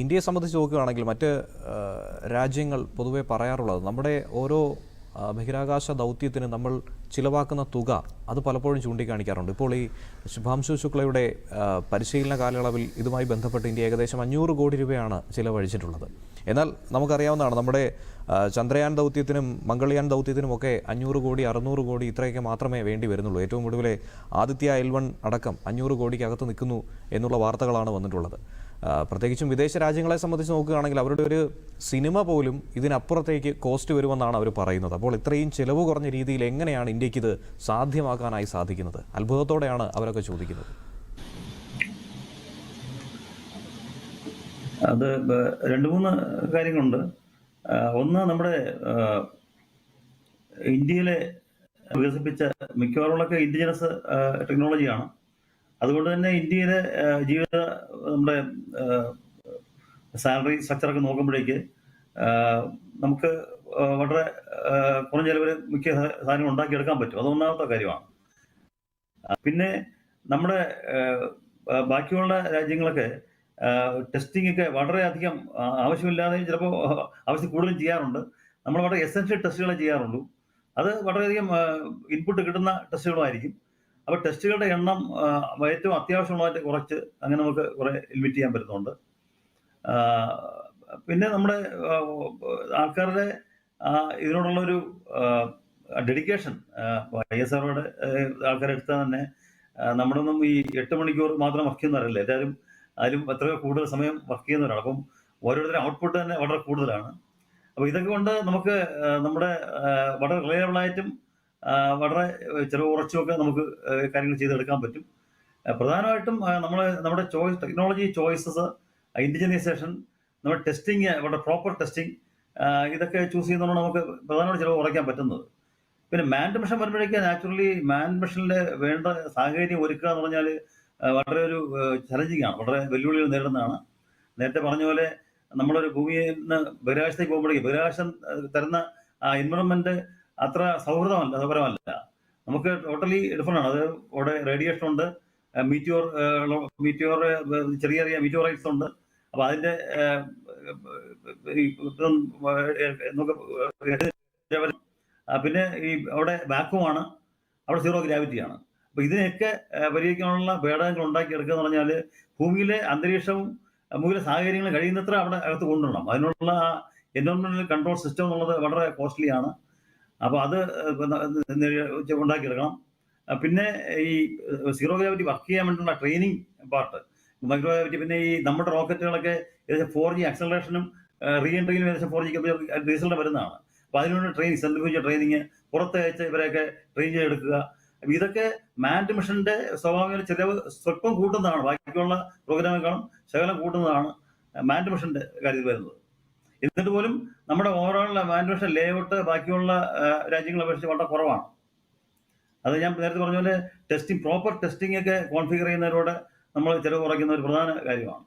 ഇന്ത്യയെ സംബന്ധിച്ച് നോക്കുകയാണെങ്കിൽ മറ്റ് രാജ്യങ്ങൾ പൊതുവെ പറയാറുള്ളത് നമ്മുടെ ഓരോ ബഹിരാകാശ ദൗത്യത്തിന് നമ്മൾ ചിലവാക്കുന്ന തുക അത് പലപ്പോഴും ചൂണ്ടിക്കാണിക്കാറുണ്ട്. ഇപ്പോൾ ഈ ശുഭാംശു ശുക്ലയുടെ പരിശീലന കാലയളവിൽ ഇതുമായി ബന്ധപ്പെട്ട് ഇന്ത്യ ഏകദേശം 500 കോടി രൂപയാണ് ചിലവഴിച്ചിട്ടുള്ളത്. എന്നാൽ നമുക്കറിയാവുന്നതാണ് നമ്മുടെ ചന്ദ്രയാൻ ദൗത്യത്തിനും മംഗൾയാൻ ദൗത്യത്തിനുമൊക്കെ 500 കോടി 600 കോടി ഇത്രയൊക്കെ മാത്രമേ വേണ്ടി വരുന്നുള്ളൂ. ഏറ്റവും ഒടുവിലെ ആദിത്യ L1 അടക്കം 500 കോടിക്കകത്ത് നിൽക്കുന്നു എന്നുള്ള വാർത്തകളാണ് വന്നിട്ടുള്ളത്. പ്രത്യേകിച്ചും വിദേശ രാജ്യങ്ങളെ സംബന്ധിച്ച് നോക്കുകയാണെങ്കിൽ അവരുടെ ഒരു സിനിമ പോലും ഇതിനപ്പുറത്തേക്ക് കോസ്റ്റ് വരുമെന്നാണ് അവർ പറയുന്നത്. അപ്പോൾ ഇത്രയും ചിലവ് കുറഞ്ഞ രീതിയിൽ എങ്ങനെയാണ് ഇന്ത്യക്ക് ഇത് സാധ്യമാക്കാനായി സാധിക്കുന്നത്? അത്ഭുതത്തോടെയാണ് അവരൊക്കെ ചോദിക്കുന്നത്. അത് രണ്ട് മൂന്ന് കാര്യങ്ങളുണ്ട്. ഒന്ന്, നമ്മുടെ ഇന്ത്യയിലെ വികസിപ്പിച്ച മിക്കവാറുള്ളൊക്കെ ഇൻഡിജിനസ് ടെക്നോളജിയാണ്. അതുകൊണ്ട് തന്നെ ഇന്ത്യയിലെ നമ്മുടെ സാലറി സ്ട്രക്ചറൊക്കെ നോക്കുമ്പോഴേക്ക് നമുക്ക് വളരെ കുറഞ്ഞ ചിലവിൽ മിക്ക സാധനങ്ങൾ ഉണ്ടാക്കിയെടുക്കാൻ പറ്റും. അത് ഒന്നാമത്തെ കാര്യമാണ്. പിന്നെ നമ്മുടെ ബാക്കിയുള്ള രാജ്യങ്ങളൊക്കെ ടെസ്റ്റിംഗ് ഒക്കെ വളരെയധികം ആവശ്യമില്ലാതെയും ചിലപ്പോൾ ആവശ്യം കൂടുതലും ചെയ്യാറുണ്ട്. നമ്മൾ വളരെ എസെൻഷ്യൽ ടെസ്റ്റുകളെ ചെയ്യാറുള്ളൂ. അത് വളരെയധികം ഇൻപുട്ട് കിട്ടുന്ന ടെസ്റ്റുകളുമായിരിക്കും. അപ്പോൾ ടെസ്റ്റുകളുടെ എണ്ണം ഏറ്റവും അത്യാവശ്യമുള്ളതായിട്ട് കുറച്ച് അങ്ങനെ നമുക്ക് കുറെ ലിമിറ്റ് ചെയ്യാൻ പറ്റുന്നുണ്ട്. പിന്നെ നമ്മുടെ ആൾക്കാരുടെ ഇതിനോടുള്ളൊരു ഡെഡിക്കേഷൻ, ISROയുടെ ആൾക്കാരെ എടുത്താൽ തന്നെ നമ്മളൊന്നും ഈ 8 മണിക്കൂർ മാത്രം വർക്ക് ചെയ്യുന്നവരല്ല, എല്ലാവരും അതിലും എത്രയോ കൂടുതൽ സമയം വർക്ക് ചെയ്യുന്നവരാണ്. അപ്പം ഓരോരുത്തരും ഔട്ട്പുട്ട് തന്നെ വളരെ കൂടുതലാണ്. അപ്പോൾ ഇതൊക്കെ കൊണ്ട് നമുക്ക് നമ്മുടെ വളരെ റിലയബിളായിട്ടും വളരെ ചിലവ് കുറച്ചുമൊക്കെ നമുക്ക് കാര്യങ്ങൾ ചെയ്തെടുക്കാൻ പറ്റും. പ്രധാനമായിട്ടും നമ്മുടെ ടെക്നോളജി ചോയ്സസ്, ഇൻഡിജിനൈസേഷൻ, നമ്മുടെ ടെസ്റ്റിങ്, വളരെ പ്രോപ്പർ ടെസ്റ്റിംഗ്, ഇതൊക്കെ ചൂസ് ചെയ്യുന്നതുകൊണ്ട് നമുക്ക് പ്രധാനമായിട്ട് ചിലവ് കുറയ്ക്കാൻ പറ്റുന്നത്. പിന്നെ മാൻഡ് മിഷൻ വരുമ്പോഴേക്ക് നാച്ചുറലി മാൻഡ് മിഷനിൽ വേണ്ട സാഹചര്യം ഒരുക്കുക എന്ന് പറഞ്ഞാൽ വളരെ ഒരു ചലഞ്ചിങ് ആണ്, വളരെ വെല്ലുവിളികൾ നേരിടുന്നതാണ്. നേരത്തെ പറഞ്ഞ പോലെ നമ്മളൊരു ഭൂമിയിൽ നിന്ന് ബഹിരാകാശത്തേക്ക് പോകുമ്പോഴേക്ക് ബഹിരാകാശം തരുന്ന എൻവറോൺമെന്റ് അത്ര സൗഹൃദപരമല്ല. നമുക്ക് ടോട്ടലി ഡിഫറെന്റ് ആണ്. അത് അവിടെ റേഡിയേഷൻ ഉണ്ട്, മീറ്റിയോർ ചെറിയ ചെറിയ മീറ്റിയോറൈറ്റ്സ് ഉണ്ട്. അപ്പൊ അതിന്റെ പിന്നെ ഈ അവിടെ വാക്വമാണ്, അവിടെ സീറോ ഗ്രാവിറ്റിയാണ്. അപ്പൊ ഇതിനെയൊക്കെ പരിഹരിക്കാനുള്ള പേടകങ്ങൾ ഉണ്ടാക്കിയെടുക്കുക എന്ന് പറഞ്ഞാൽ ഭൂമിയിലെ അന്തരീക്ഷവും ഭൂമിയിലെ സാഹചര്യങ്ങൾ കഴിയുന്നത്ര അവിടെ അകത്ത് കൊണ്ടുവരണം. അതിനുള്ള എൻവയോൺമെന്റൽ കൺട്രോൾ സിസ്റ്റം എന്നുള്ളത് വളരെ കോസ്റ്റ്ലി ആണ്. അപ്പോൾ അത് ഉണ്ടാക്കിയെടുക്കണം. പിന്നെ ഈ സീറോ ഗ്രാവിറ്റി വർക്ക് ചെയ്യാൻ വേണ്ടിയുള്ള ട്രെയിനിങ് പാർട്ട്, മൈക്രോ ഗ്രാവിറ്റി, പിന്നെ ഈ നമ്മുടെ റോക്കറ്റുകളൊക്കെ ഏകദേശം 4G ആക്സലറേഷനും റീ എൻട്രിയിലും ഏകദേശം 4G റിസൾട്ട് വരുന്നതാണ്. അപ്പോൾ അതിനുള്ള ട്രെയിനിങ്, സെൻട്രിഫ്യൂജ് ട്രെയിനിങ്, പുറത്തയച്ച് ഇവരെയൊക്കെ ട്രെയിൻ ചെയ്തെടുക്കുക. ഇതൊക്കെ മാൻഡ് മിഷന്റെ സ്വാഭാവിക ചിലവ് സ്വല്പം കൂട്ടുന്നതാണ്, ബാക്കിയുള്ള പ്രോഗ്രാമേക്കാളും ശകലം കൂട്ടുന്നതാണ് മാൻഡ് മിഷന്റെ കാര്യത്തിൽ വരുന്നത്. എന്നിട്ട് പോലും നമ്മുടെ ഓവറോൾ മാൻഡ് മിഷൻ ലേഔട്ട് ബാക്കിയുള്ള രാജ്യങ്ങളെ അപേക്ഷിച്ച് വളരെ കുറവാണ്. അത് ഞാൻ നേരത്തെ പറഞ്ഞ പോലെ പ്രോപ്പർ ടെസ്റ്റിംഗ് ഒക്കെ കോൺഫിഗർ ചെയ്യുന്നതിലൂടെ നമ്മൾ ചിലവ് കുറയ്ക്കുന്ന ഒരു പ്രധാന കാര്യമാണ്.